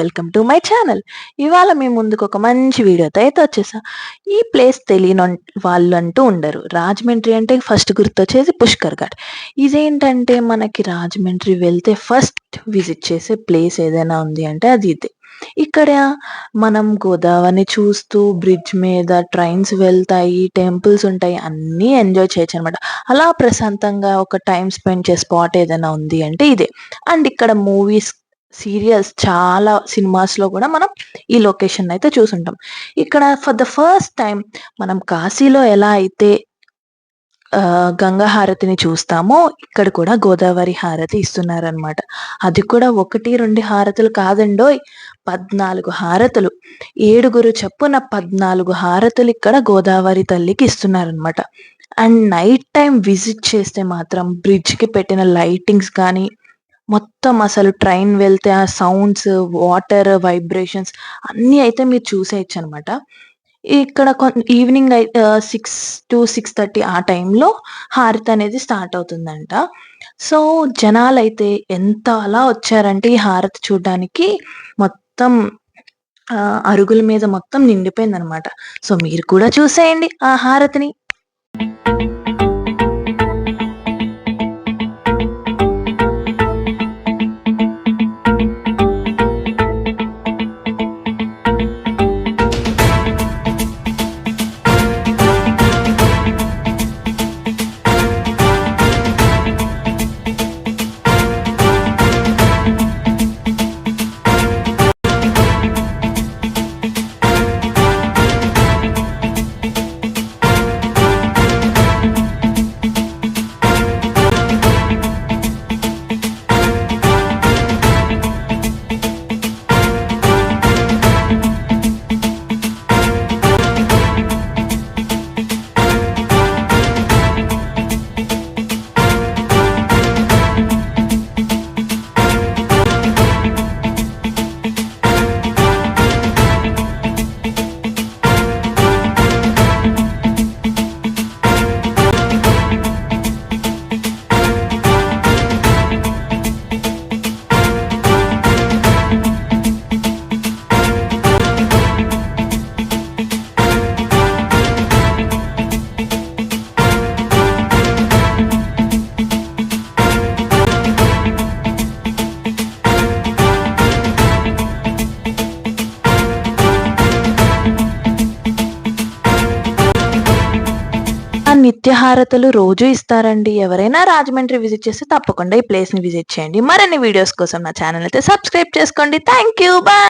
Welcome to my channel. ఇవాళ మీ ముందుకు ఒక మంచి వీడియోతో అయితే వచ్చేసా. ఈ ప్లేస్ తెలియని వాళ్ళు అంటూ ఉండరు. రాజమండ్రి అంటే ఫస్ట్ గుర్తొచ్చేది పుష్కర్ ఘాట్. ఇదేంటంటే మనకి రాజమండ్రి వెళ్తే ఫస్ట్ విజిట్ చేసే ప్లేస్ ఏదైనా ఉంది అంటే అది ఇదే. ఇక్కడ మనం గోదావరిని చూస్తూ బ్రిడ్జ్ మీద ట్రైన్స్ వెళ్తాయి, టెంపుల్స్ ఉంటాయి, అన్నీ ఎంజాయ్ చేయొచ్చు అనమాట. అలా ప్రశాంతంగా ఒక టైం స్పెండ్ చేసే స్పాట్ ఏదైనా ఉంది అంటే ఇదే. అండ్ ఇక్కడ మూవీస్, సీరియల్స్ చాలా సినిమాస్‌లో గూడా మనం ఈ లొకేషన్‌ని అయితే చూసుంటాం. ఇక్కడ ఫర్ ద ఫస్ట్ టైమ్ మనం కాశీలో ఎలా అయితే గంగా హారతిని చూస్తామో ఇక్కడ కూడా గోదావరి హారతి ఇస్తున్నారనమాట. అది కూడా 1, 2 హారతులు కాదండోయ్! 14 హారతులు. 7 చొప్పున 14 హారతులు ఇక్కడ గోదావరి తల్లికి ఇస్తున్నారనమాట. అండ్ నైట్ టైమ్ విజిట్ చేస్తే మాత్రం బ్రిడ్జ్‌కి పెట్టిన లైటింగ్స్ కానీ, మొత్తం అసలు ట్రైన్ వెళ్తే ఆ సౌండ్స్, వాటర్ వైబ్రేషన్స్ అన్నీ అయితే మీరు చూసేయొచ్చనమాట. ఇక్కడ ఈవినింగ్ 6-6:30 ఆ టైంలో హారతి అనేది స్టార్ట్ అవుతుందంట. సో, జనాలైతే ఎంత అలా వచ్చారంటే ఈ హారతి చూడ్డానికి మొత్తం అరుగుల మీద మొత్తం నిండిపోయిందనమాట. సో, మీరు కూడా చూసేయండి ఆ హారతిని. నిత్యహారతులు రోజు ఇస్తారండి. ఎవరైనా రాజమండ్రి విజిట్ చేస్తే తప్పకుండా ఈ ప్లేస్‌ని విజిట్ చేయండి. మరిన్ని వీడియోస్ కోసం నా ఛానల్ అయితే సబ్స్క్రైబ్ చేసుకోండి. Thank you. బై.